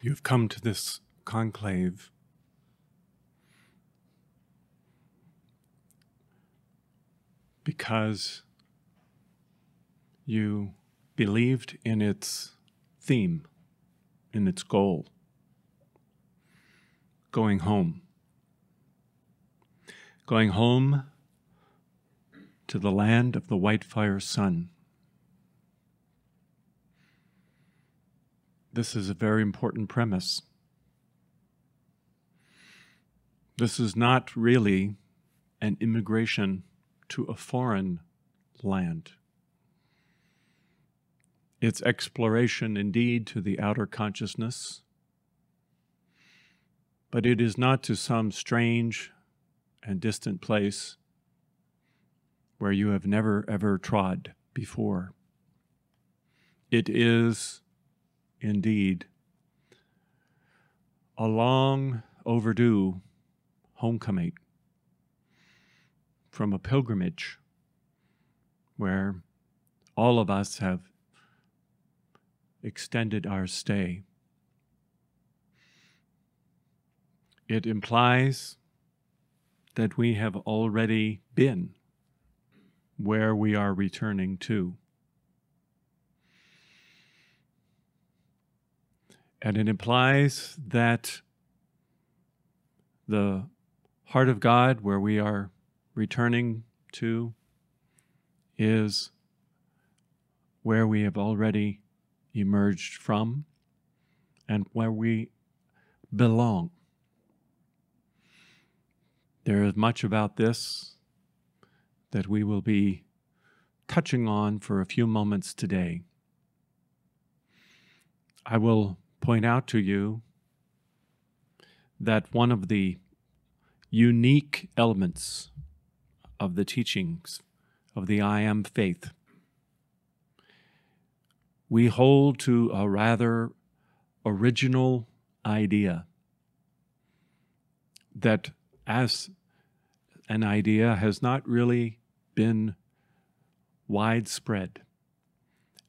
You've come to this conclave because you believed in its theme, in its goal, going home. Going home to the land of the white fire sun. This is a very important premise. This is not really an immigration to a foreign land. It's exploration indeed to the outer consciousness, but it is not to some strange and distant place where you have never ever trod before. It is indeed a long overdue homecoming from a pilgrimage where all of us have extended our stay. It implies that we have already been where we are returning to. And it implies that the heart of God, where we are returning to, is where we have already emerged from and where we belong. There is much about this that we will be touching on for a few moments today. I will point out to you that one of the unique elements of the teachings of the I Am faith, we hold to a rather original idea that as an idea has not really been widespread.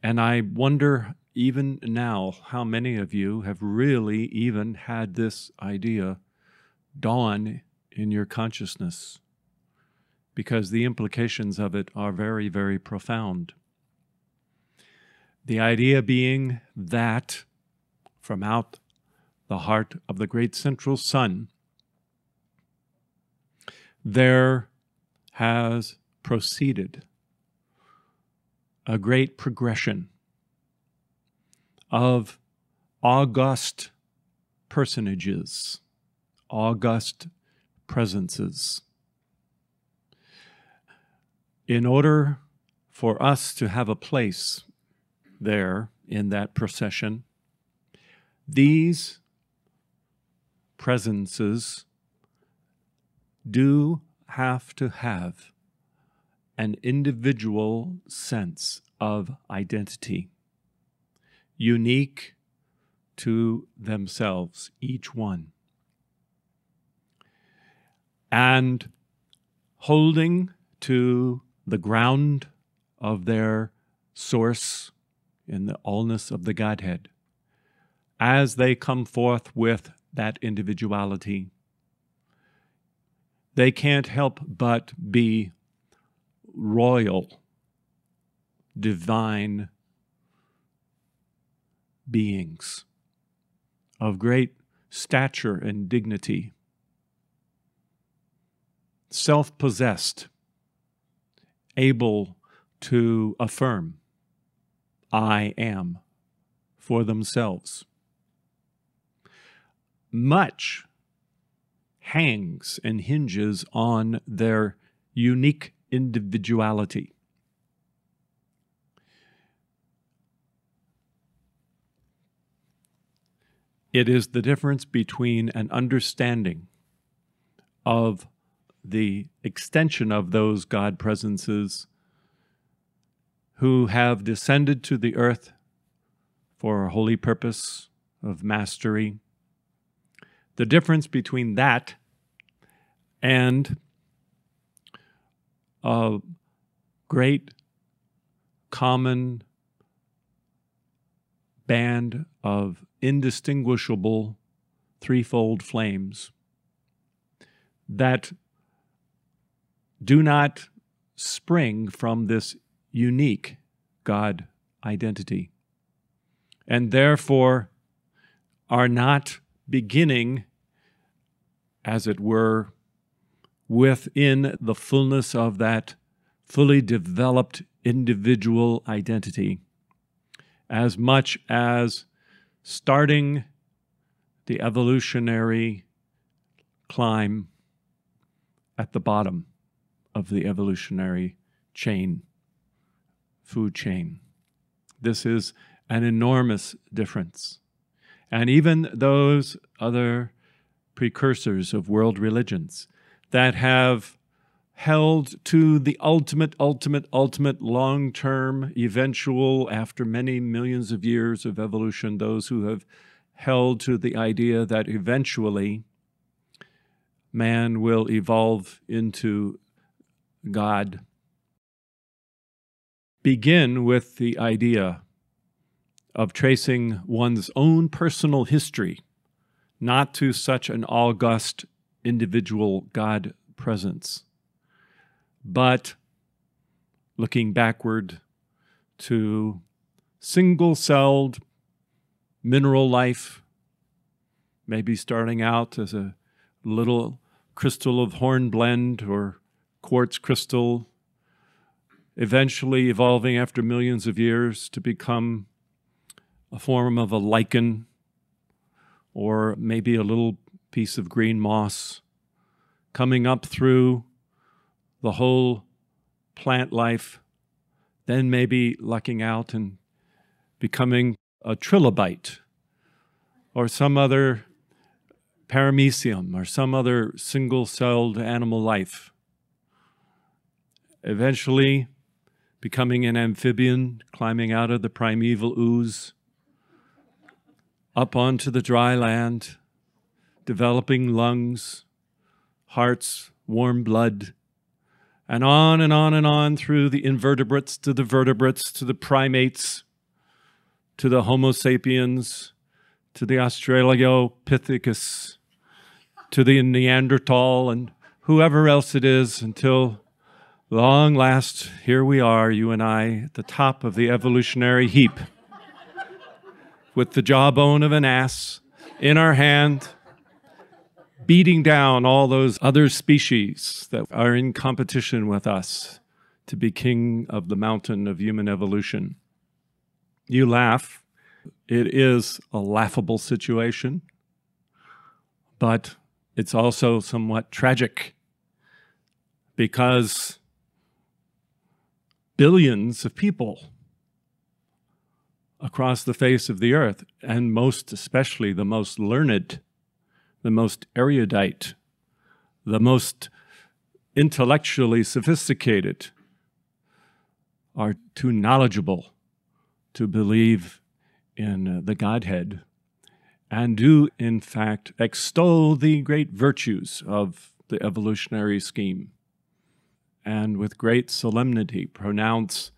And I wonder even now how many of you have really even had this idea dawn in your consciousness, because the implications of it are very, very profound. The idea being that from out the heart of the great central sun, there has proceeded a great progression of august personages, august presences. In order for us to have a place there in that procession, these presences do have to have an individual sense of identity, unique to themselves, each one, and holding to the ground of their source in the allness of the Godhead, as they come forth with that individuality. They can't help but be royal, divine beings of great stature and dignity, self-possessed, able to affirm, I am, for themselves. Much hangs and hinges on their unique individuality. It is the difference between an understanding of the extension of those God presences who have descended to the earth for a holy purpose of mastery. The difference between that and a great common band of indistinguishable threefold flames that do not spring from this unique God identity, and therefore are not beginning, as it were, within the fullness of that fully developed individual identity, as much as starting the evolutionary climb at the bottom of the evolutionary chain, food chain. This is an enormous difference. And even those other precursors of world religions that have held to the ultimate long-term, eventual, after many millions of years of evolution, those who have held to the idea that eventually man will evolve into God, begin with the idea of tracing one's own personal history, not to such an august individual God presence, but looking backward to single-celled mineral life, maybe starting out as a little crystal of hornblende or quartz crystal, eventually evolving after millions of years to become a form of a lichen or maybe a little piece of green moss, coming up through the whole plant life, then maybe lucking out and becoming a trilobite or some other paramecium or some other single-celled animal life, eventually becoming an amphibian, climbing out of the primeval ooze, up onto the dry land, developing lungs, hearts, warm blood, and on and on and on through the invertebrates to the vertebrates to the primates to the Homo sapiens to the Australopithecus to the Neanderthal and whoever else it is, until long last, here we are, you and I, at the top of the evolutionary heap with the jawbone of an ass in our hand, beating down all those other species that are in competition with us to be king of the mountain of human evolution. You laugh. It is a laughable situation, but it's also somewhat tragic because billions of people across the face of the earth, and most especially the most learned, the most erudite, the most intellectually sophisticated, are too knowledgeable to believe in the Godhead, and do, in fact, extol the great virtues of the evolutionary scheme, and with great solemnity pronounce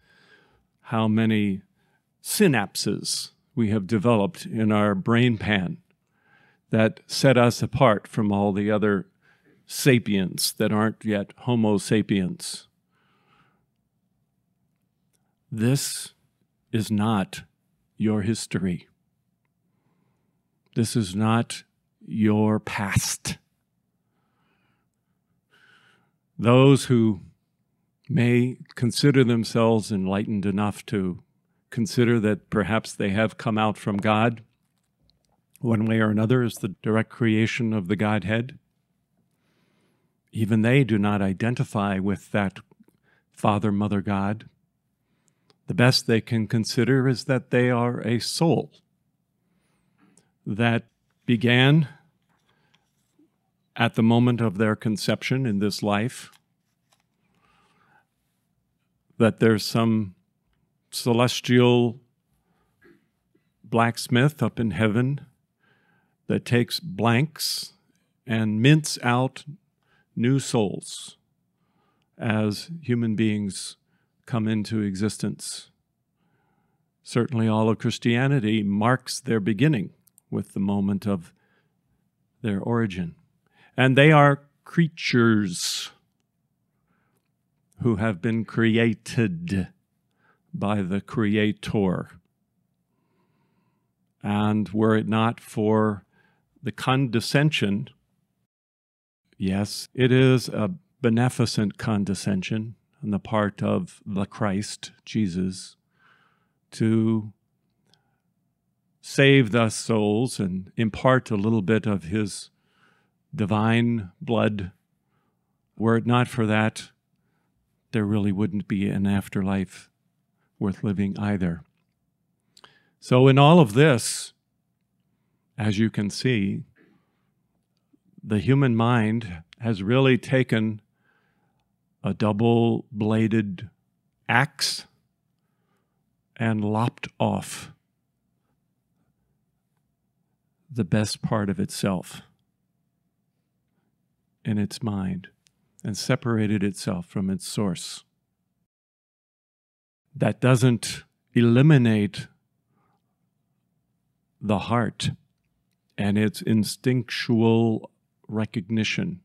how many synapses we have developed in our brain pan that set us apart from all the other sapiens that aren't yet Homo sapiens. This is not your history. This is not your past. Those who may consider themselves enlightened enough to consider that perhaps they have come out from God one way or another as the direct creation of the Godhead, even they do not identify with that Father, Mother, God. The best they can consider is that they are a soul that began at the moment of their conception in this life, that there's some celestial blacksmith up in heaven that takes blanks and mints out new souls as human beings come into existence. Certainly all of Christianity marks their beginning with the moment of their origin. And they are creatures who have been created by the Creator. And were it not for the condescension, yes, it is a beneficent condescension on the part of the Christ, Jesus, to save the souls and impart a little bit of his divine blood. Were it not for that, there really wouldn't be an afterlife worth living either. So in all of this, as you can see, the human mind has really taken a double-bladed axe and lopped off the best part of itself in its mind and separated itself from its source. That doesn't eliminate the heart and its instinctual recognition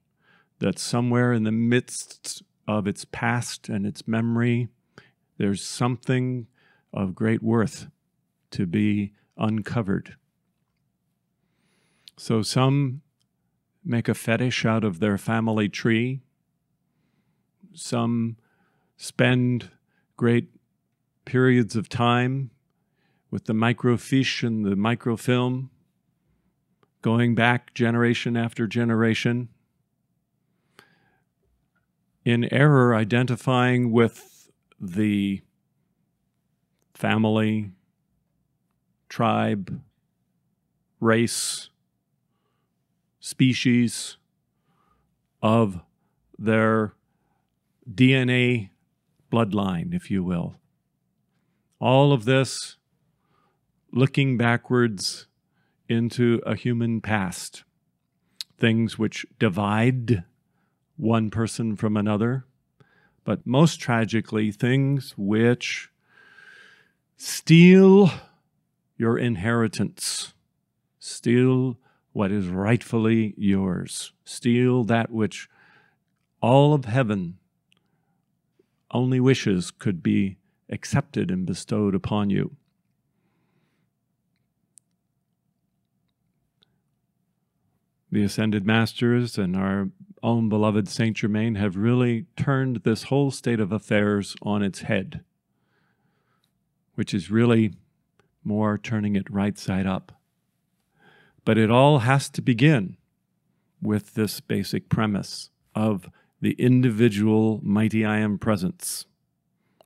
that somewhere in the midst of its past and its memory, there's something of great worth to be uncovered. So some make a fetish out of their family tree. Some spend great periods of time with the microfiche and the microfilm, going back generation after generation, in error identifying with the family, tribe, race, species of their DNA bloodline, if you will. All of this looking backwards into a human past, things which divide one person from another, but most tragically, things which steal your inheritance, steal what is rightfully yours, steal that which all of heaven only wishes could be accepted and bestowed upon you. The Ascended Masters and our own beloved Saint Germain have really turned this whole state of affairs on its head, which is really more turning it right side up. But it all has to begin with this basic premise of the individual mighty I Am presence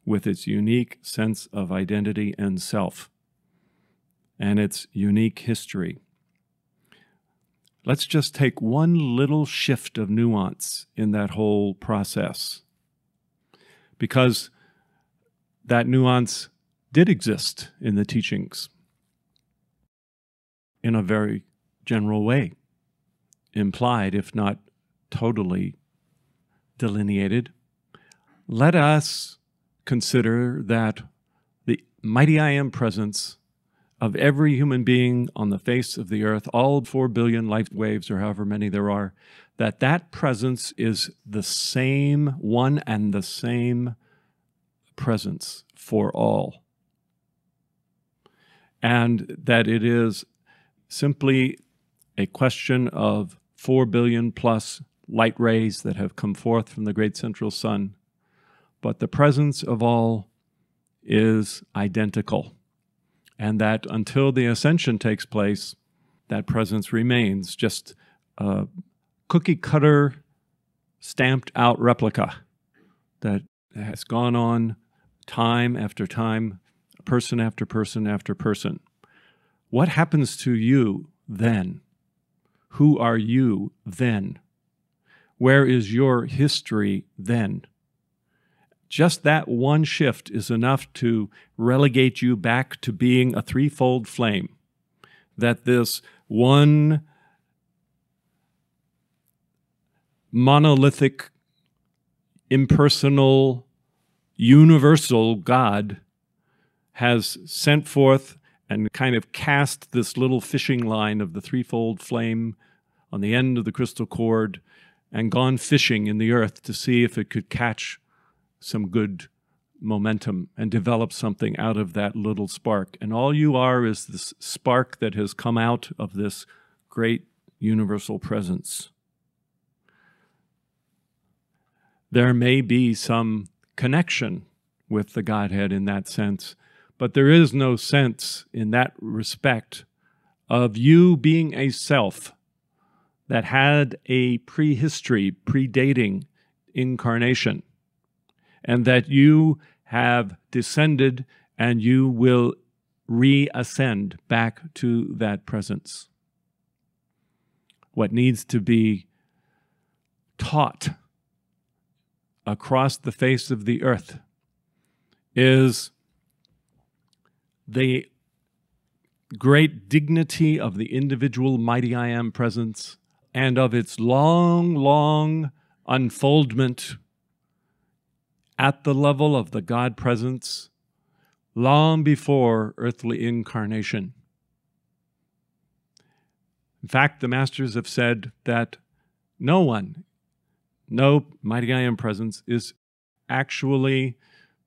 with its unique sense of identity and self and its unique history. Let's just take one little shift of nuance in that whole process, because that nuance did exist in the teachings in a very general way, implied, if not totally delineated. Let us consider that the mighty I Am presence of every human being on the face of the earth, all 4 billion life waves or however many there are, that presence is the same, one and the same presence for all. And that it is simply a question of 4 billion plus light rays that have come forth from the great central sun. But the presence of all is identical. And that until the ascension takes place, that presence remains just a cookie-cutter, stamped-out replica that has gone on time after time, person after person after person. What happens to you then? Who are you then? Where is your history then? Just that one shift is enough to relegate you back to being a threefold flame. That this one monolithic, impersonal, universal God has sent forth and kind of cast this little fishing line of the threefold flame on the end of the crystal cord and gone fishing in the earth to see if it could catch some good momentum and develop something out of that little spark. And all you are is this spark that has come out of this great universal presence. There may be some connection with the Godhead in that sense, but there is no sense in that respect of you being a self that had a prehistory predating incarnation, and that you have descended and you will reascend back to that presence. What needs to be taught across the face of the earth is the great dignity of the individual mighty I Am presence and of its long, long unfoldment at the level of the God presence long before earthly incarnation. In fact, the masters have said that no mighty I Am presence is actually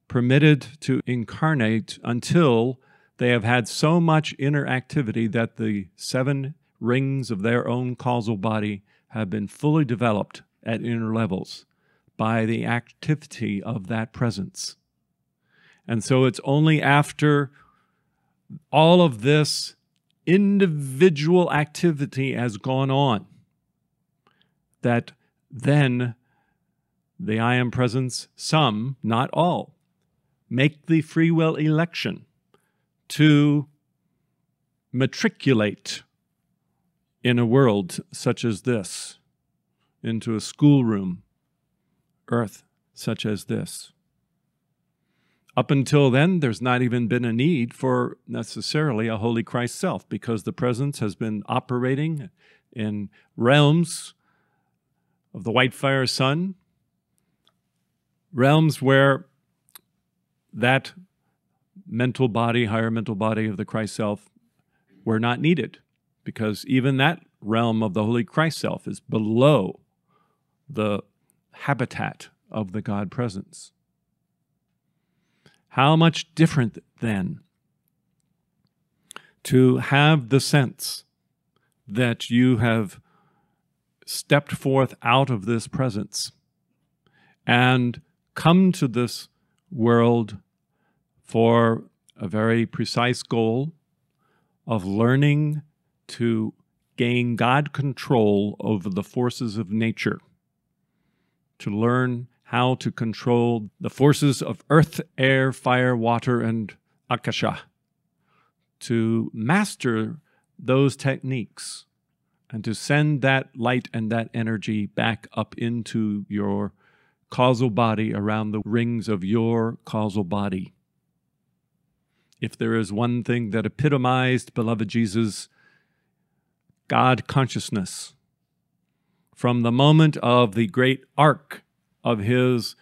permitted to incarnate until they have had so much inner activity that the 7 rings of their own causal body have been fully developed at inner levels by the activity of that presence. And so it's only after all of this individual activity has gone on that then the I Am presence, some, not all, make the free will election to matriculate in a world such as this, into a schoolroom, earth such as this. Up until then, there's not even been a need for necessarily a Holy Christ self, because the presence has been operating in realms of the white fire sun, realms where that mental body, higher mental body of the Christ self were not needed, because even that realm of the Holy Christ self is below the habitat of the God presence. How much different then to have the sense that you have stepped forth out of this presence and come to this world for a very precise goal of learning to gain God control over the forces of nature, to learn how to control the forces of earth, air, fire, water, and akasha, to master those techniques and to send that light and that energy back up into your causal body around the rings of your causal body. If there is one thing that epitomized, beloved Jesus, God consciousness, from the moment of the great arc of his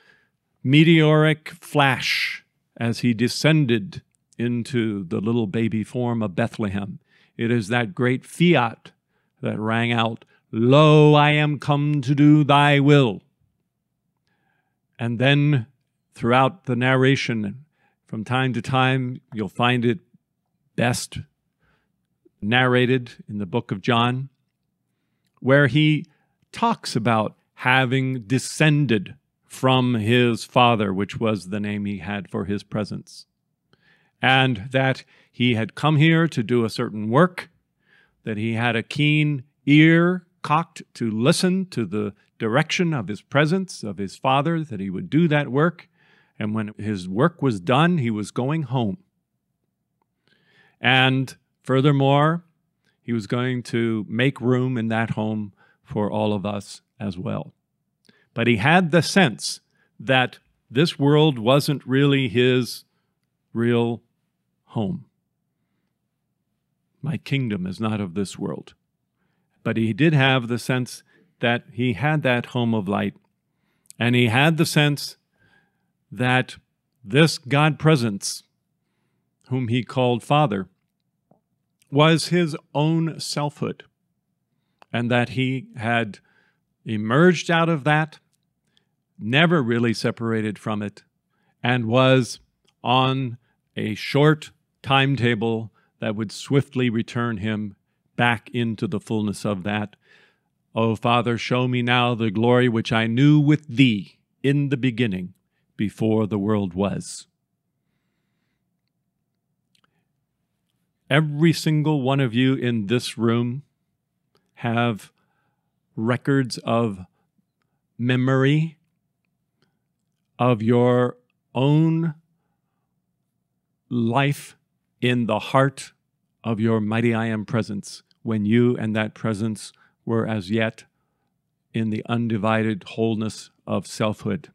meteoric flash as he descended into the little baby form of Bethlehem, it is that great fiat that rang out, "Lo, I am come to do thy will." And then throughout the narration, from time to time, you'll find it best narrated in the book of John, where he talks about having descended from his Father, which was the name he had for his presence, and that he had come here to do a certain work, that he had a keen ear cocked to listen to the direction of his presence, of his Father, that he would do that work, and when his work was done, he was going home. And furthermore, he was going to make room in that home for all of us as well. But he had the sense that this world wasn't really his real home. My kingdom is not of this world. But he did have the sense that he had that home of light, and he had the sense that this God presence, whom he called Father, was his own selfhood, and that he had emerged out of that, never really separated from it, and was on a short timetable that would swiftly return him back into the fullness of that. O Father, show me now the glory which I knew with thee in the beginning, before the world was. Every single one of you in this room have records of memory of your own life in the heart of your mighty I Am presence, when you and that presence were as yet in the undivided wholeness of selfhood.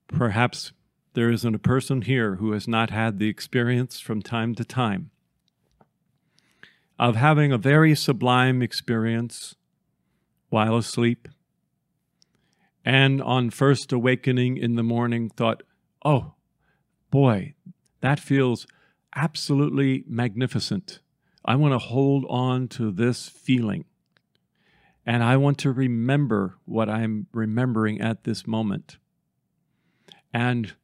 Perhaps there isn't a person here who has not had the experience from time to time of having a very sublime experience while asleep, and on first awakening in the morning thought, oh boy, that feels absolutely magnificent. I want to hold on to this feeling, and I want to remember what I'm remembering at this moment. And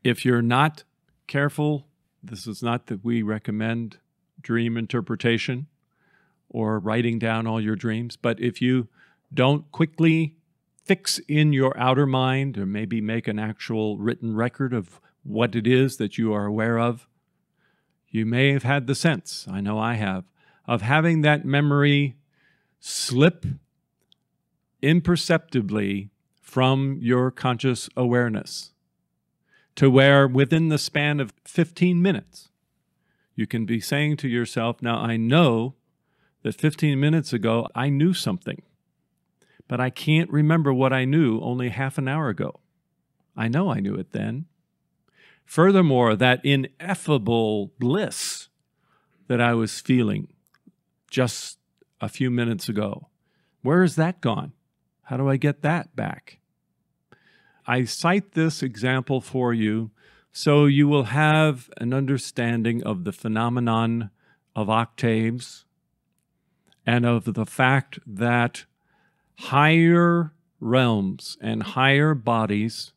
if you're not careful, this is not that we recommend dream interpretation or writing down all your dreams, but if you don't quickly fix in your outer mind, or maybe make an actual written record of what it is that you are aware of, you may have had the sense, I know I have, of having that memory slip imperceptibly from your conscious awareness, to where within the span of 15 minutes, you can be saying to yourself, now I know that 15 minutes ago I knew something, but I can't remember what I knew only half an hour ago. I know I knew it then. Furthermore, that ineffable bliss that I was feeling just a few minutes ago, where has that gone? How do I get that back? I cite this example for you so you will have an understanding of the phenomenon of octaves and of the fact that higher realms and higher bodies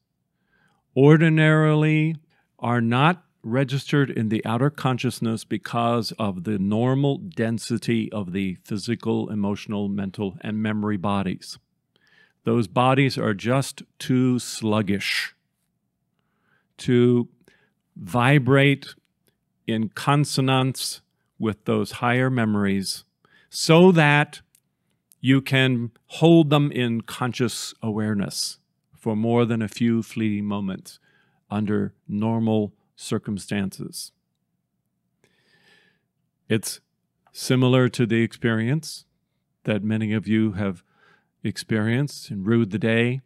ordinarily are not registered in the outer consciousness because of the normal density of the physical, emotional, mental, and memory bodies. Those bodies are just too sluggish to vibrate in consonance with those higher memories so that you can hold them in conscious awareness for more than a few fleeting moments under normal circumstances. It's similar to the experience that many of you have experienced and rued the day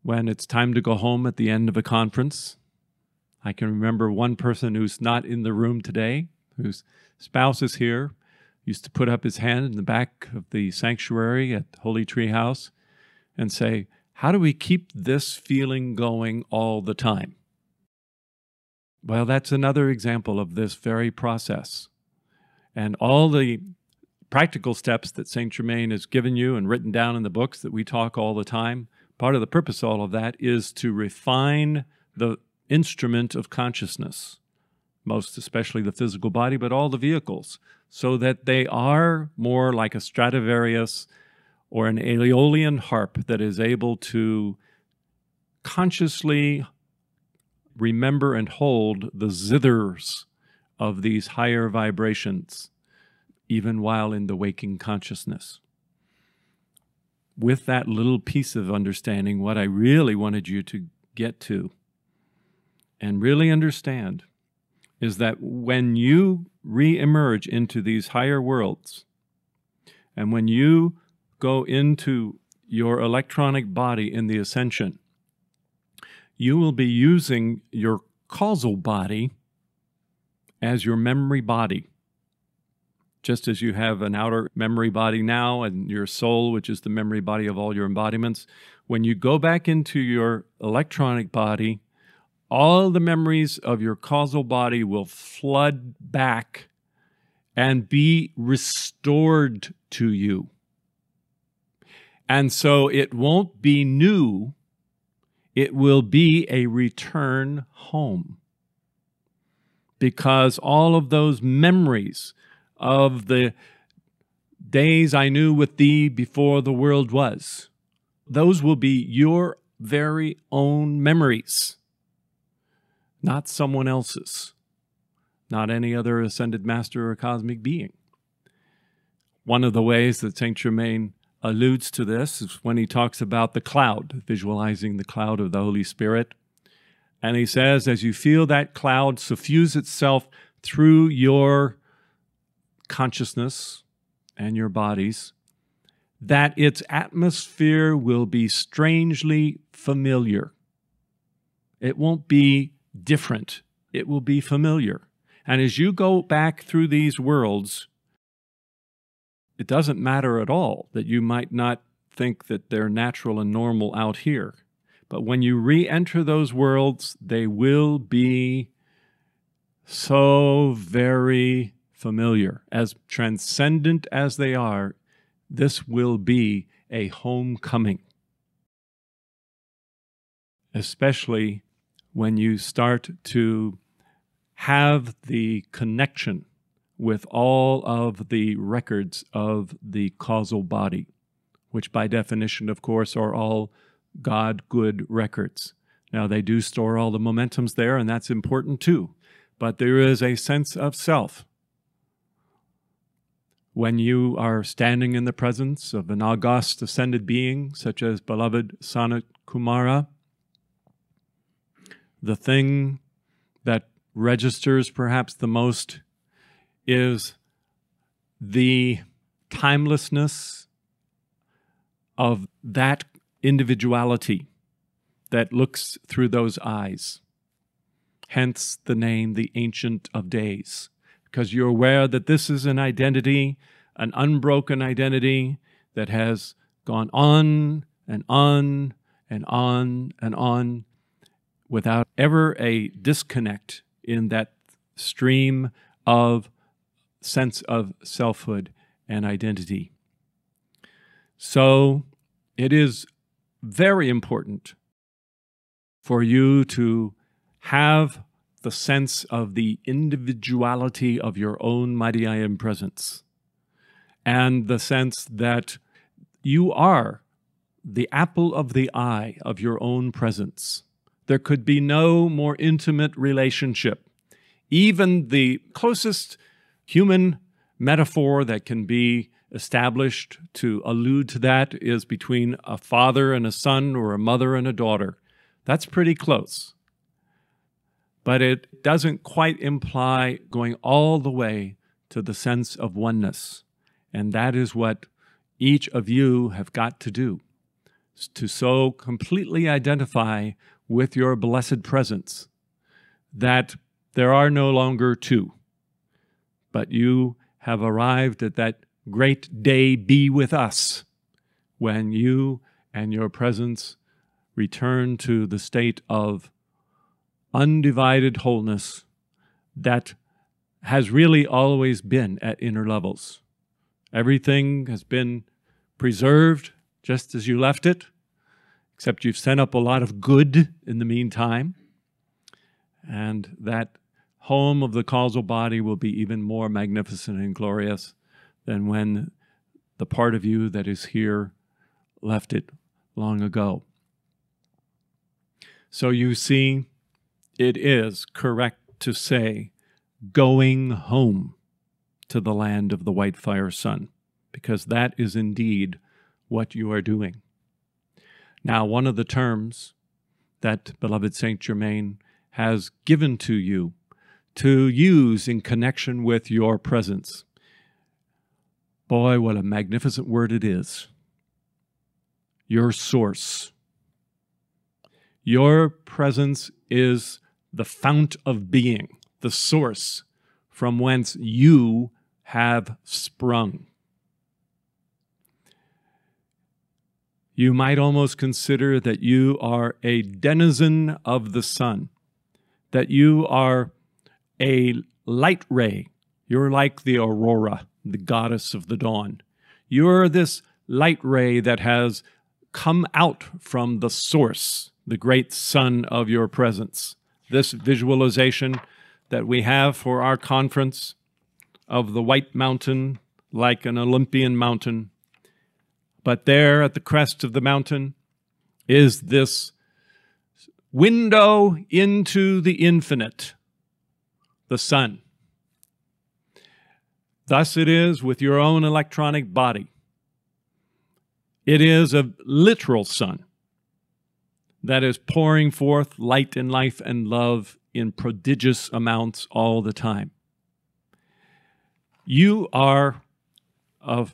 when it's time to go home at the end of a conference. I can remember one person who's not in the room today, whose spouse is here, used to put up his hand in the back of the sanctuary at Holy Tree House and say, how do we keep this feeling going all the time? Well, that's another example of this very process. And all the practical steps that Saint Germain has given you and written down in the books that we talk all the time, part of the purpose of all of that is to refine the instrument of consciousness, most especially the physical body, but all the vehicles, so that they are more like a Stradivarius or an Aeolian harp that is able to consciously remember and hold the zithers of these higher vibrations, even while in the waking consciousness. With that little piece of understanding, what I really wanted you to get to and really understand is that when you re-emerge into these higher worlds, and when you go into your electronic body in the ascension, you will be using your causal body as your memory body. Just as you have an outer memory body now and your soul, which is the memory body of all your embodiments, when you go back into your electronic body, all the memories of your causal body will flood back and be restored to you. And so it won't be new, it will be a return home. Because all of those memories of the days I knew with thee before the world was, those will be your very own memories, not someone else's, not any other ascended master or cosmic being. One of the ways that Saint Germain alludes to this is when he talks about the cloud, visualizing the cloud of the Holy Spirit. And he says, as you feel that cloud suffuse itself through your consciousness and your bodies, that its atmosphere will be strangely familiar. It won't be different. It will be familiar. And as you go back through these worlds, it doesn't matter at all that you might not think that they're natural and normal out here. But when you re-enter those worlds, they will be so very familiar. As transcendent as they are, this will be a homecoming. Especially when you start to have the connection with all of the records of the causal body, which by definition, of course, are all God-good records. Now, they do store all the momentums there, and that's important too. But there is a sense of self. When you are standing in the presence of an august ascended being, such as beloved Sanat Kumara, the thing that registers perhaps the most is the timelessness of that individuality that looks through those eyes. Hence the name, the Ancient of Days, because you're aware that this is an identity, an unbroken identity that has gone on and on and on and on without ever a disconnect in that stream of sense of selfhood and identity. So it is very important for you to have the sense of the individuality of your own mighty I Am presence, and the sense that you are the apple of the eye of your own presence. There could be no more intimate relationship. Even the closest human metaphor that can be established to allude to that is between a father and a son, or a mother and a daughter. That's pretty close. But it doesn't quite imply going all the way to the sense of oneness. And that is what each of you have got to do, to so completely identify with your blessed presence that there are no longer two, but you have arrived at that great day be with us when you and your presence return to the state of undivided wholeness that has really always been at inner levels. Everything has been preserved just as you left it, except you've sent up a lot of good in the meantime. And that home of the causal body will be even more magnificent and glorious than when the part of you that is here left it long ago. So you see, it is correct to say going home to the land of the white fire sun, because that is indeed what you are doing. Now, one of the terms that beloved Saint Germain has given to you to use in connection with your presence, boy, what a magnificent word it is. Your source. Your presence is the fount of being, the source from whence you have sprung. You might almost consider that you are a denizen of the sun. that you are a light ray. You're like the aurora, the goddess of the dawn. You're this light ray that has come out from the source, the great sun of your presence. This visualization that we have for our conference of the white mountain, like an Olympian mountain, but there at the crest of the mountain is this window into the infinite, the sun. Thus it is with your own electronic body. It is a literal sun that is pouring forth light and life and love in prodigious amounts all the time. You are a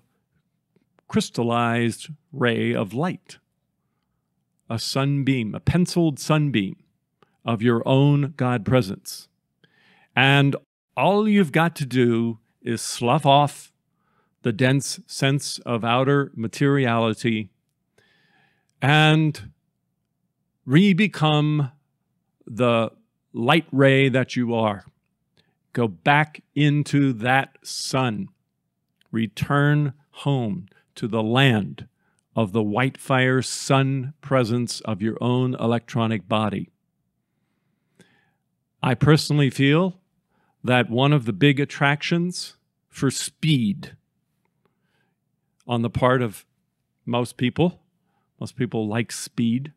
crystallized ray of light, a sunbeam, a penciled sunbeam of your own God presence. And all you've got to do is slough off the dense sense of outer materiality and re-become the light ray that you are. Go back into that sun. Return home to the land of the white fire sun presence of your own electronic body. I personally feel that one of the big attractions for speed on the part of most people like speed,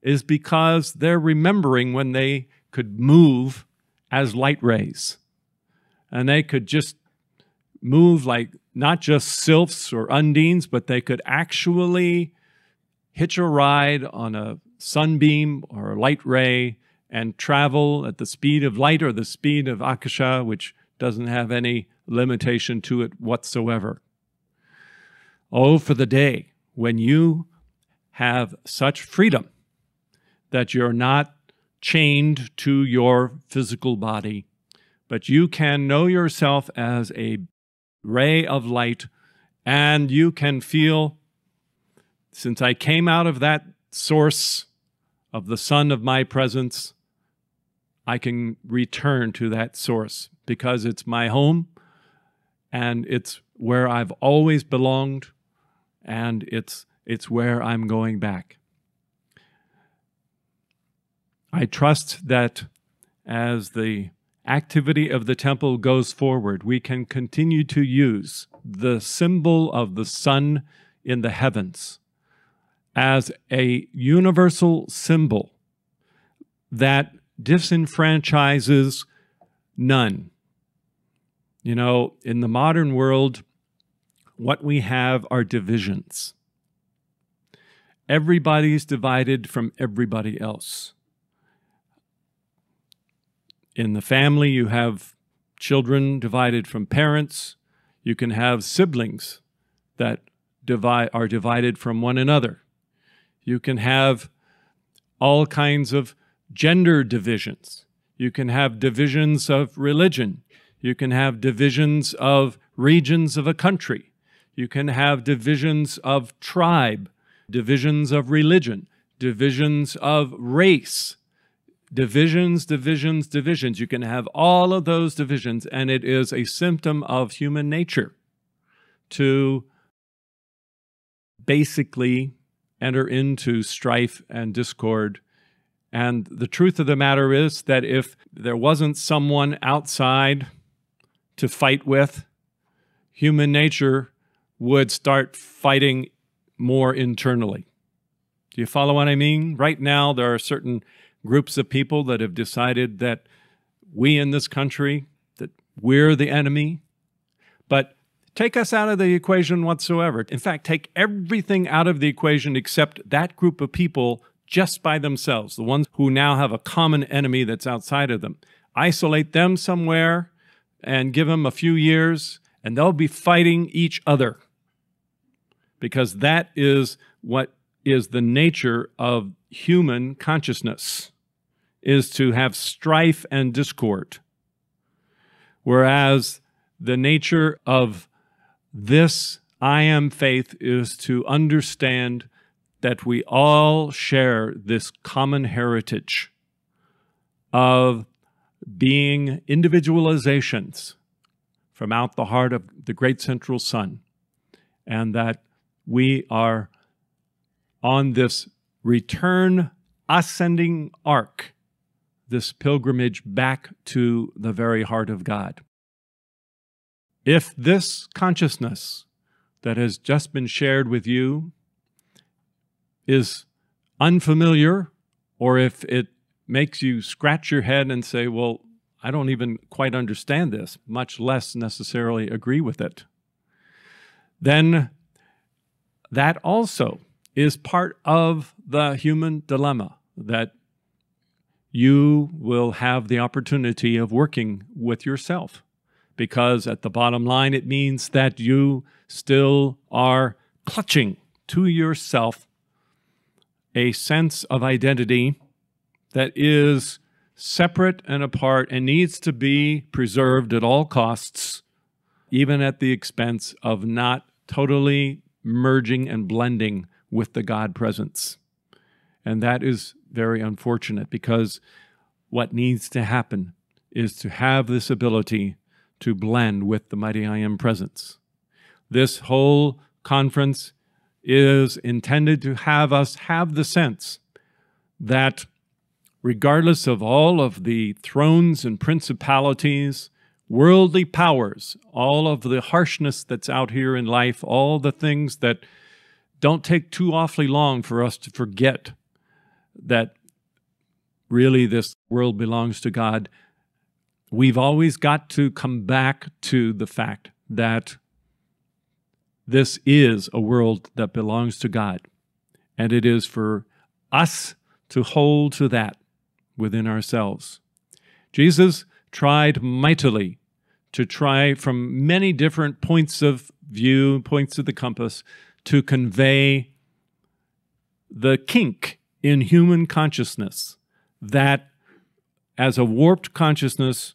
is because they're remembering when they could move as light rays. And they could just move like not just sylphs or undines, but they could actually hitch a ride on a sunbeam or a light ray and travel at the speed of light or the speed of Ecce, which doesn't have any limitation to it whatsoever. Oh, for the day when you have such freedom that you're not chained to your physical body, but you can know yourself as a ray of light, and you can feel, since I came out of that source of the sun of my presence, I can return to that source because it's my home and it's where I've always belonged, and it's where I'm going back. I trust that as the activity of the temple goes forward, we can continue to use the symbol of the sun in the heavens as a universal symbol that disenfranchises none. You know, in the modern world, what we have are divisions. Everybody's divided from everybody else. In the family, you have children divided from parents. You can have siblings that are divided from one another. You can have all kinds of gender divisions. You can have divisions of religion. You can have divisions of regions of a country. You can have divisions of tribe, divisions of religion, divisions of race. Divisions. You can have all of those divisions, and it is a symptom of human nature to basically enter into strife and discord. And the truth of the matter is that if there wasn't someone outside to fight with, human nature would start fighting more internally. Do you follow what I mean? Right now, there are certain groups of people that have decided that we in this country, that we're the enemy. But take us out of the equation whatsoever. In fact, take everything out of the equation except that group of people just by themselves, the ones who now have a common enemy that's outside of them. Isolate them somewhere and give them a few years, and they'll be fighting each other. Because that is what is the nature of human consciousness, is to have strife and discord. Whereas the nature of this I am faith is to understand that we all share this common heritage of being individualizations from out the heart of the great central sun, and that we are on this return ascending arc, this pilgrimage back to the very heart of God. If this consciousness that has just been shared with you is unfamiliar, or if it makes you scratch your head and say, well, I don't even quite understand this, much less necessarily agree with it, then that also is part of the human dilemma, that you will have the opportunity of working with yourself. Because at the bottom line, it means that you still are clutching to yourself a sense of identity that is separate and apart and needs to be preserved at all costs, even at the expense of not totally merging and blending with the God presence. And that is very unfortunate, because what needs to happen is to have this ability to blend with the mighty I Am presence. This whole conference is intended to have us have the sense that regardless of all of the thrones and principalities, worldly powers, all of the harshness that's out here in life, all the things that don't take too awfully long for us to forget that really this world belongs to God, we've always got to come back to the fact that this is a world that belongs to God. And it is for us to hold to that within ourselves. Jesus tried mightily to try from many different points of view, points of the compass, to convey the kink in human consciousness that, as a warped consciousness,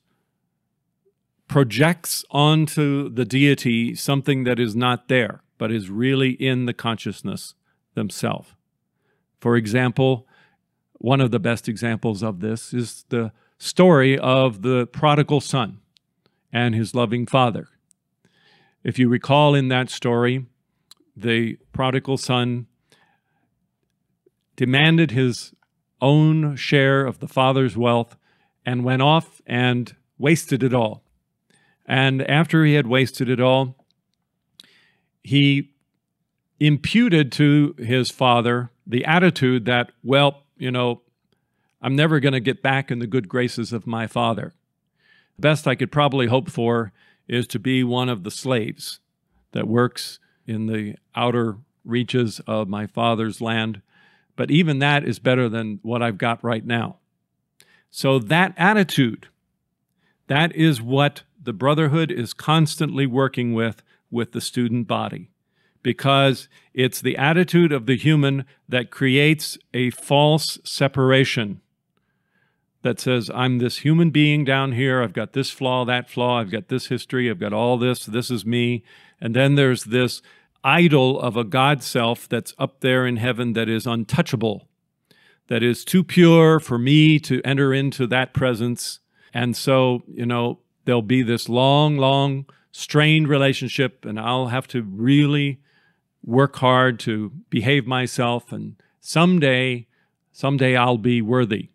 projects onto the deity something that is not there, but is really in the consciousness themselves. For example, one of the best examples of this is the story of the prodigal son and his loving father. If you recall in that story, the prodigal son demanded his own share of the father's wealth and went off and wasted it all. And after he had wasted it all, he imputed to his father the attitude that, well, you know, I'm never going to get back in the good graces of my father. The best I could probably hope for is to be one of the slaves that works in the outer reaches of my father's land. But even that is better than what I've got right now. So that attitude, that is what the Brotherhood is constantly working with the student body, because it's the attitude of the human that creates a false separation that says, I'm this human being down here, I've got this flaw, I've got this history, I've got all this is me. And then there's this idol of a God self that's up there in heaven that is untouchable, that is too pure for me to enter into that presence. And so, you know, there'll be this long, strained relationship, and I'll have to really work hard to behave myself, and someday I'll be worthy,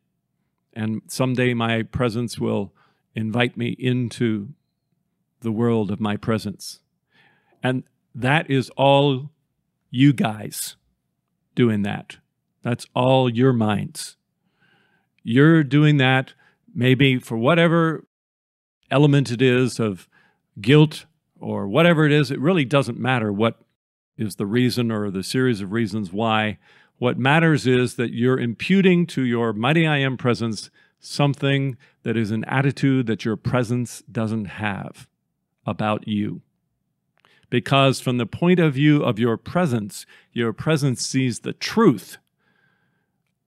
and someday my presence will invite me into the world of my presence. And that is all you guys doing that. That's all your minds. You're doing that maybe for whatever element it is of guilt or whatever it is. It really doesn't matter what is the reason or the series of reasons why. What matters is that you're imputing to your mighty I Am presence something that is an attitude that your presence doesn't have about you. Because from the point of view of your presence sees the truth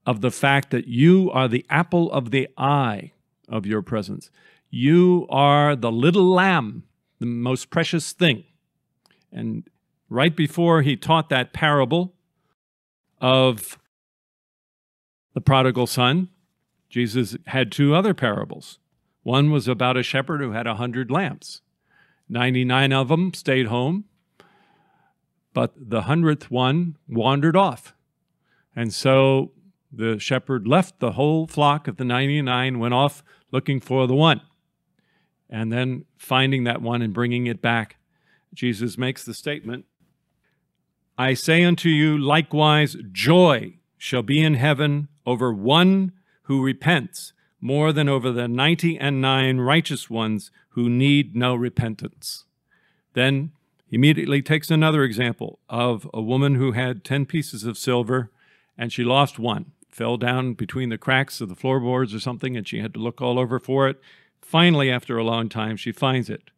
of the fact that you are the apple of the eye of your presence. You are the little lamb, the most precious thing. And right before he taught that parable of the prodigal son, Jesus had two other parables. One was about a shepherd who had 100 lambs. 99 of them stayed home, but the 100th one wandered off. And so the shepherd left the whole flock of the 99, went off looking for the one. And then finding that one and bringing it back, Jesus makes the statement, I say unto you, likewise, joy shall be in heaven over one who repents, more than over the 99 righteous ones who need no repentance. Then he immediately takes another example of a woman who had 10 pieces of silver, and she lost one. Fell down between the cracks of the floorboards or something, and she had to look all over for it. Finally, after a long time, she finds it.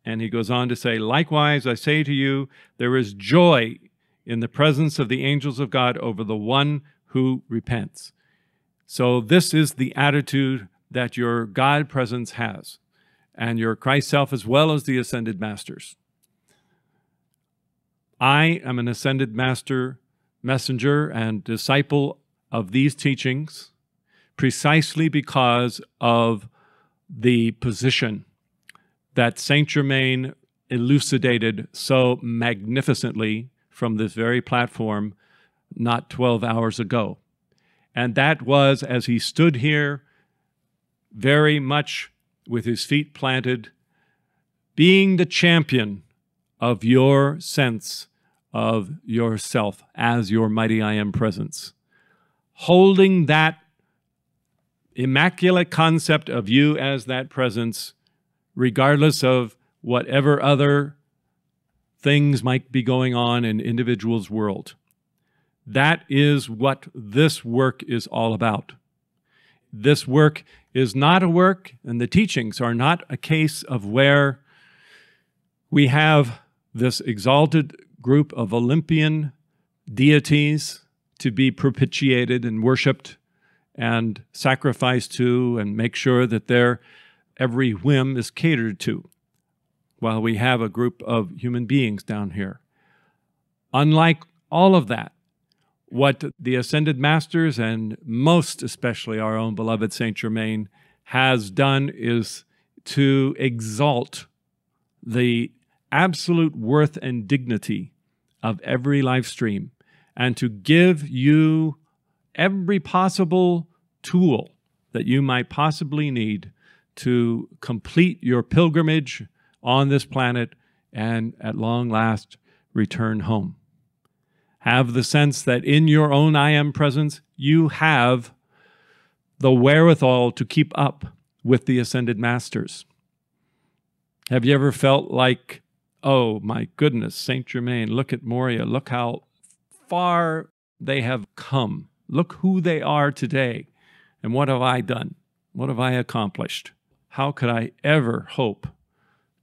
And he goes on to say, likewise, I say to you, there is joy in the presence of the angels of God over the one who repents. So this is the attitude that your God presence has, and your Christ self as well as the ascended masters. I am an ascended master, messenger, and disciple of these teachings precisely because of the position that Saint Germain elucidated so magnificently from this very platform not 12 hours ago. And that was as he stood here very much with his feet planted, being the champion of your sense of yourself as your mighty I am presence, holding that immaculate concept of you as that presence, regardless of whatever other things might be going on in individuals' world. That is what this work is all about. This work is not a work, and the teachings are not a case of where we have this exalted group of Olympian deities to be propitiated and worshipped and sacrificed to and make sure that their every whim is catered to, while we have a group of human beings down here. Unlike all of that, what the Ascended Masters, and most especially our own beloved Saint Germain, has done is to exalt the absolute worth and dignity of every life stream, and to give you every possible tool that you might possibly need to complete your pilgrimage on this planet and at long last return home. Have the sense that in your own I am presence, you have the wherewithal to keep up with the Ascended Masters. Have you ever felt like, oh my goodness, Saint Germain, look at Moria, look how far they have come. Look who they are today. And what have I done? What have I accomplished? How could I ever hope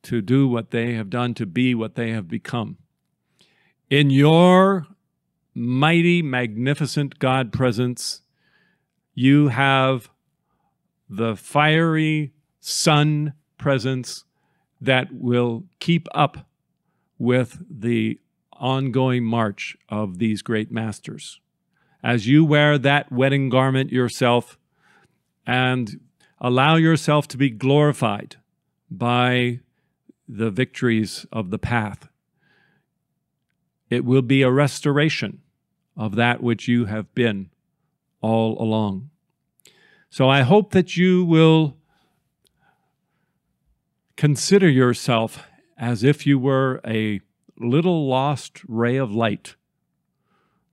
to do what they have done, to be what they have become? In your mighty, magnificent God presence, you have the fiery sun presence that will keep up with the ongoing march of these great masters. As you wear that wedding garment yourself and allow yourself to be glorified by the victories of the path, it will be a restoration of that which you have been all along. So I hope that you will consider yourself as if you were a little lost ray of light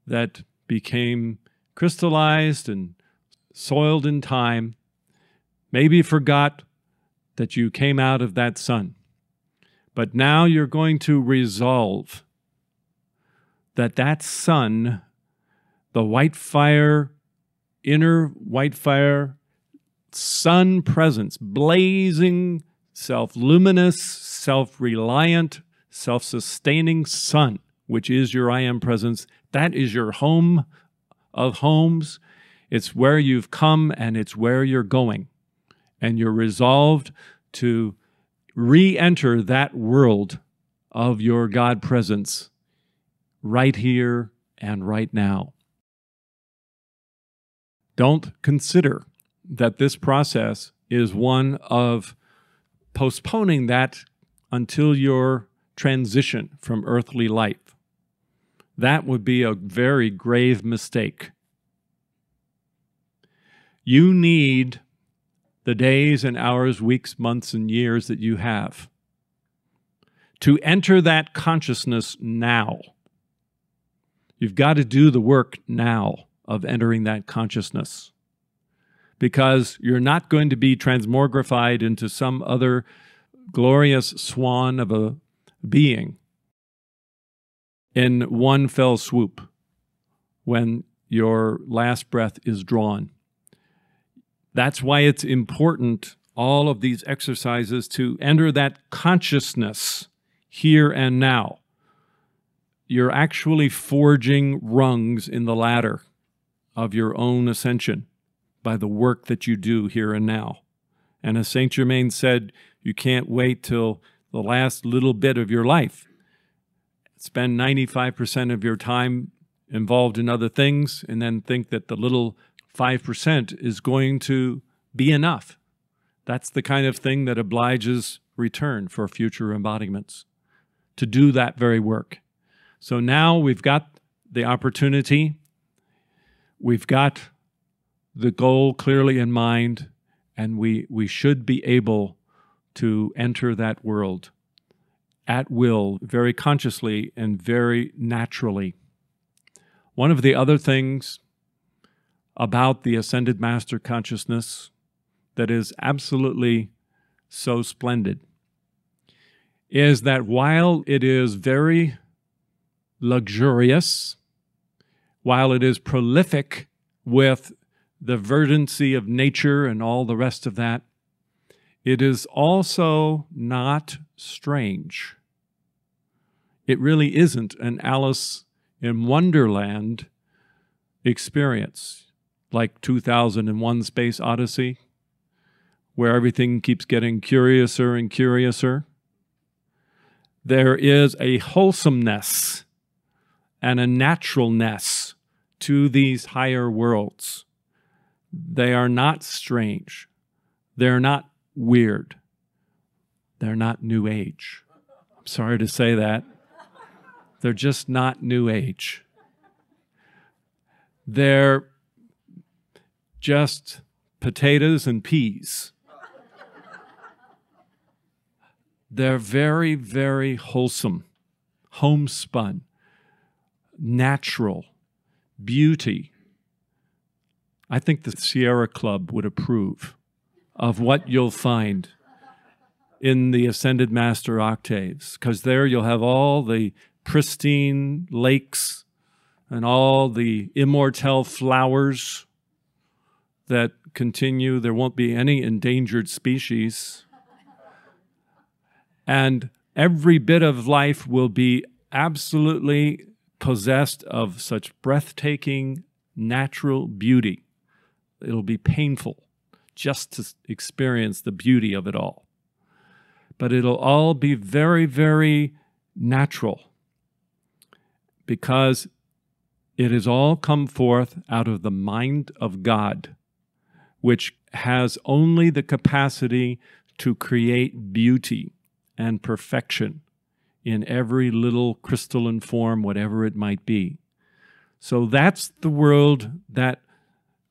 that became crystallized and soiled in time, maybe forgot that you came out of that sun. But now you're going to resolve that that sun, the white fire, inner white fire, sun presence, blazing, self-luminous, self-reliant, self-sustaining sun, which is your I am presence, that is your home of homes. It's where you've come and it's where you're going. And you're resolved to re-enter that world of your God presence right here and right now. Don't consider that this process is one of postponing that until your transition from earthly life. That would be a very grave mistake. You need the days and hours, weeks, months, and years that you have to enter that consciousness now. You've got to do the work now of entering that consciousness, because you're not going to be transmogrified into some other glorious swan of a being in one fell swoop when your last breath is drawn. That's why it's important, all of these exercises, to enter that consciousness here and now. You're actually forging rungs in the ladder of your own ascension by the work that you do here and now. And as Saint Germain said, you can't wait till the last little bit of your life. Spend 95% of your time involved in other things and then think that the little 5% is going to be enough. That's the kind of thing that obliges return for future embodiments, to do that very work. So now we've got the opportunity, we've got the goal clearly in mind, and we should be able to enter that world at will, very consciously and very naturally. One of the other things about the Ascended Master Consciousness that is absolutely so splendid is that while it is very luxurious, while it is prolific with the verdancy of nature and all the rest of that, it is also not strange. It really isn't an Alice in Wonderland experience, like 2001 Space Odyssey, where everything keeps getting curiouser and curiouser. There is a wholesomeness and a naturalness to these higher worlds. They are not strange. They're not weird. They're not New Age. I'm sorry to say that. They're just not New Age. They're just potatoes and peas. They're very, very wholesome, homespun, natural, beauty. I think the Shearer Club would approve of what you'll find in the Ascended Master Octaves, because there you'll have all the pristine lakes and all the immortelle flowers that continue. There won't be any endangered species. And every bit of life will be absolutely possessed of such breathtaking natural beauty. It'll be painful just to experience the beauty of it all. But it'll all be very, very natural, because it has all come forth out of the mind of God, which has only the capacity to create beauty and perfection in every little crystalline form, whatever it might be. So that's the world that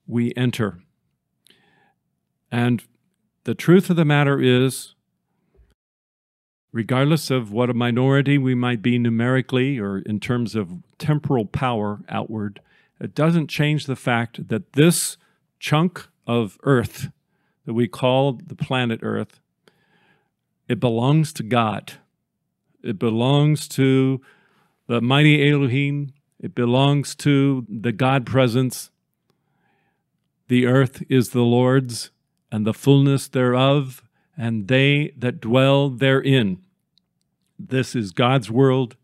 we enter. And the truth of the matter is, regardless of what a minority we might be numerically or in terms of temporal power outward, it doesn't change the fact that this chunk of Earth that we call the planet Earth, it belongs to God. It belongs to the mighty Elohim. It belongs to the God presence. The earth is the Lord's, and the fullness thereof, and they that dwell therein. This is God's world,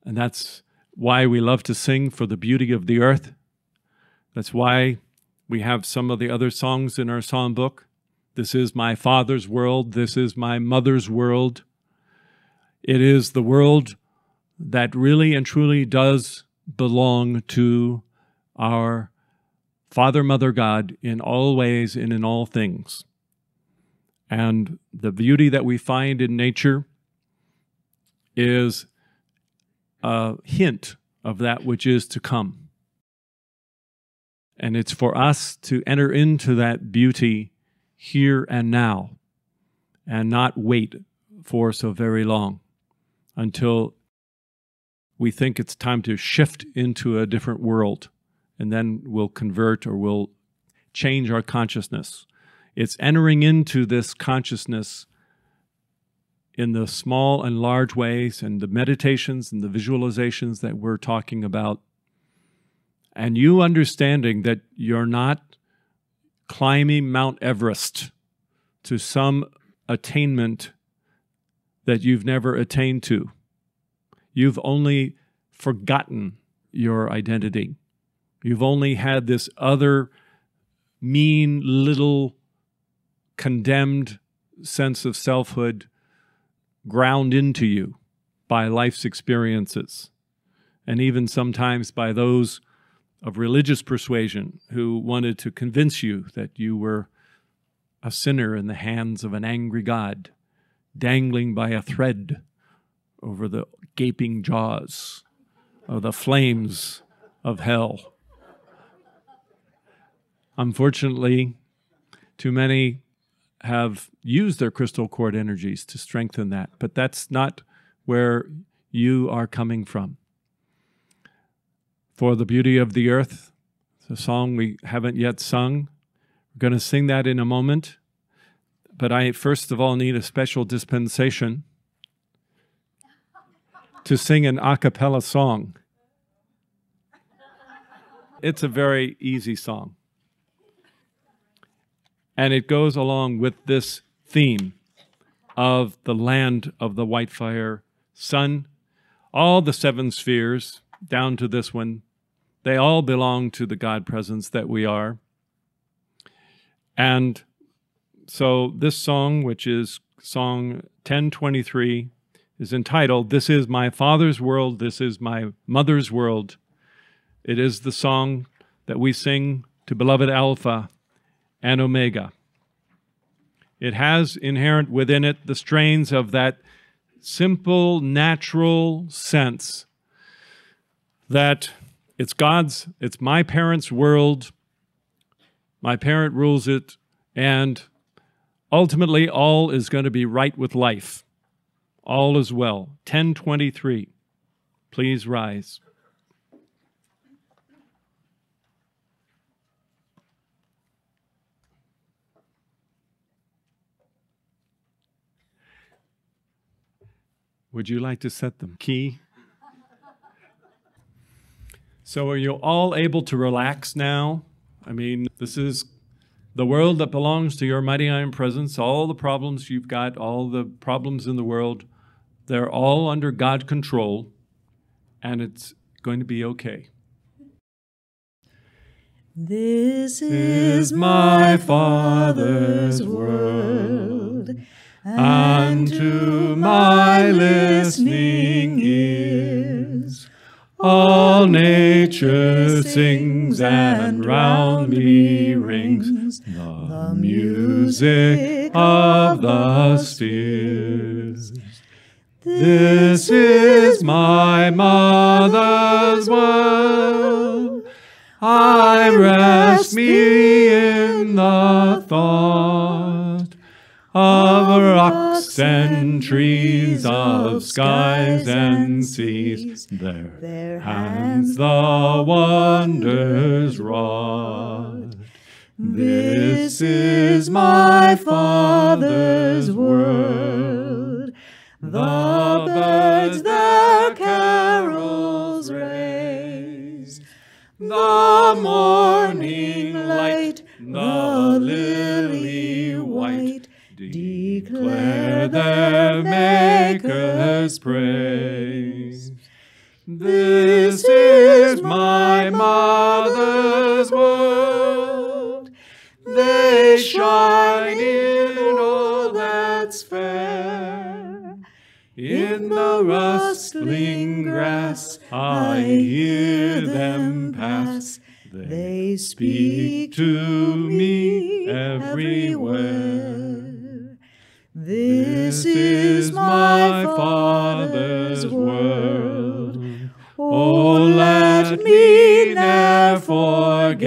and that's why we love to sing for the beauty of the earth. That's why we have some of the other songs in our psalm book. This is my father's world. This is my mother's world. It is the world that really and truly does belong to our Father, Mother, God in all ways and in all things. And the beauty that we find in nature is a hint of that which is to come. And it's for us to enter into that beauty here and now and not wait for so very long until we think it's time to shift into a different world, and then we'll convert or we'll change our consciousness. It's entering into this consciousness in the small and large ways, and the meditations and the visualizations that we're talking about, and you understanding that you're not climbing Mount Everest to some attainment that you've never attained to. You've only forgotten your identity. You've only had this other mean little condemned sense of selfhood ground into you by life's experiences, and even sometimes by those of religious persuasion who wanted to convince you that you were a sinner in the hands of an angry God, dangling by a thread over the gaping jaws of the flames of hell. Unfortunately, too many have used their crystal cord energies to strengthen that, but that's not where you are coming from. For the Beauty of the Earth, the song we haven't yet sung, we're going to sing that in a moment, but I first of all need a special dispensation to sing an a cappella song. It's a very easy song. And it goes along with this theme of the land of the white fire sun. All the seven spheres, down to this one, they all belong to the God presence that we are. And so this song, which is song 1023, is entitled, "This is my Father's World, This is my Mother's World." It is the song that we sing to beloved Alpha and Omega. It has inherent within it the strains of that simple, natural sense that it's God's, it's my parents' world, my parent rules it, and ultimately all is going to be right with life. All is well. 1023. Please rise. Would you like to set the key? So are you all able to relax now? I mean, this is the world that belongs to your mighty iron presence. All the problems you've got, all the problems in the world, they're all under God control, and it's going to be okay. This is my Father's world, and to my listening ears all nature sings, and round me rings the music of the spheres. This is my mother's world. I rest me in the thought of rocks and trees, of skies and seas. Their hands the wonders wrought. This is my Father's world. The birds their carols raise, the morning light, the lily white, declare their Maker's praise. This is my mother's world. They shine in all that's fair. In the rustling grass I hear them pass. They speak to me everywhere. This is my Father's world. Oh, let me ne'er forget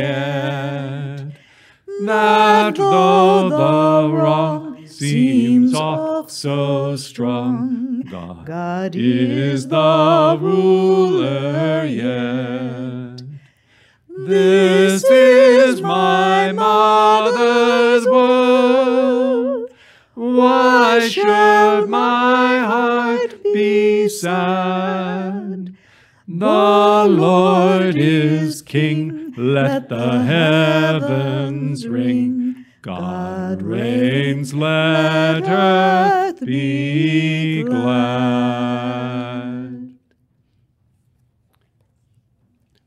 that though the wrong seems oft so strong, God is the ruler yet. This is my mother's world. Why should my heart be sad? The Lord is King, let the heavens ring. God reigns, let earth be glad.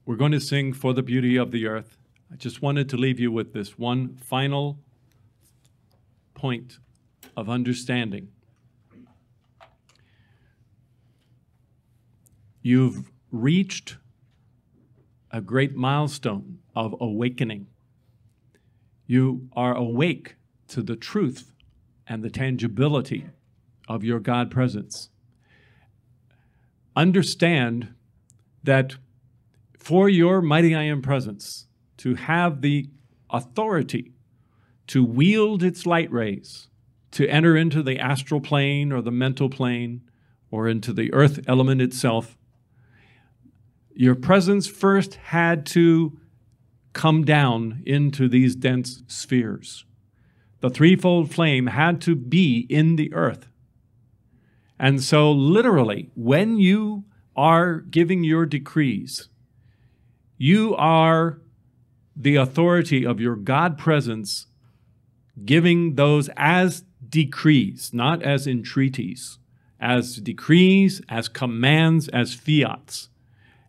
We're going to sing For the Beauty of the Earth. I just wanted to leave you with this one final point of understanding. You've reached a great milestone of awakening. You are awake to the truth and the tangibility of your God presence. Understand that for your mighty I am presence to have the authority to wield its light rays, to enter into the astral plane or the mental plane or into the earth element itself, your presence first had to come down into these dense spheres. The threefold flame had to be in the earth. And so literally, when you are giving your decrees, you are the authority of your God presence giving those as decrees, not as entreaties, as decrees, as commands, as fiats.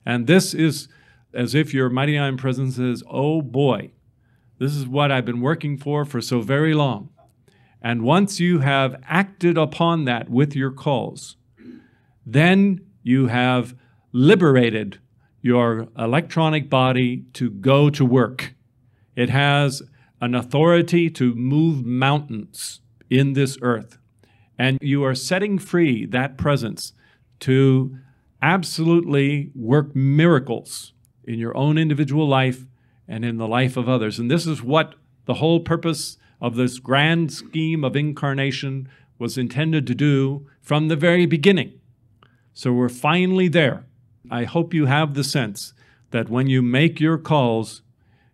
And this is as if your mighty I am presence says, oh boy, this is what I've been working for so very long. And once you have acted upon that with your calls, then you have liberated your electronic body to go to work. It has an authority to move mountains in this earth. And you are setting free that presence to absolutely work miracles in your own individual life and in the life of others. And this is what the whole purpose of this grand scheme of incarnation was intended to do from the very beginning. So we're finally there. I hope you have the sense that when you make your calls,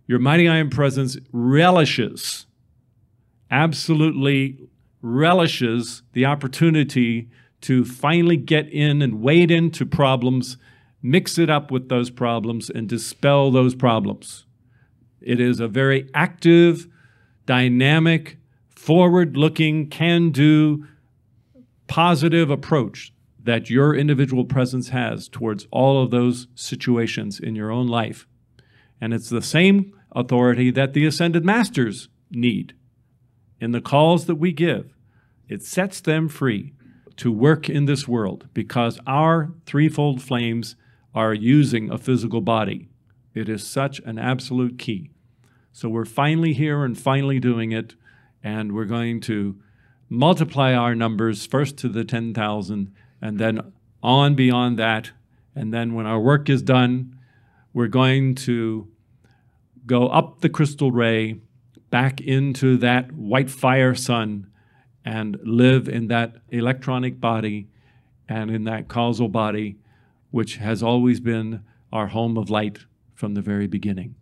your mighty I am presence relishes, absolutely relishes the opportunity to finally get in and wade into problems, mix it up with those problems, and dispel those problems. It is a very active, dynamic, forward-looking, can-do, positive approach that your individual presence has towards all of those situations in your own life. And it's the same authority that the Ascended Masters need. In the calls that we give, it sets them free to work in this world because our threefold flames are using a physical body. It is such an absolute key. So we're finally here and finally doing it, and we're going to multiply our numbers first to the 10,000 and then on beyond that. And then when our work is done, we're going to go up the crystal ray, back into that white fire sun, and live in that electronic body and in that causal body, which has always been our home of light from the very beginning.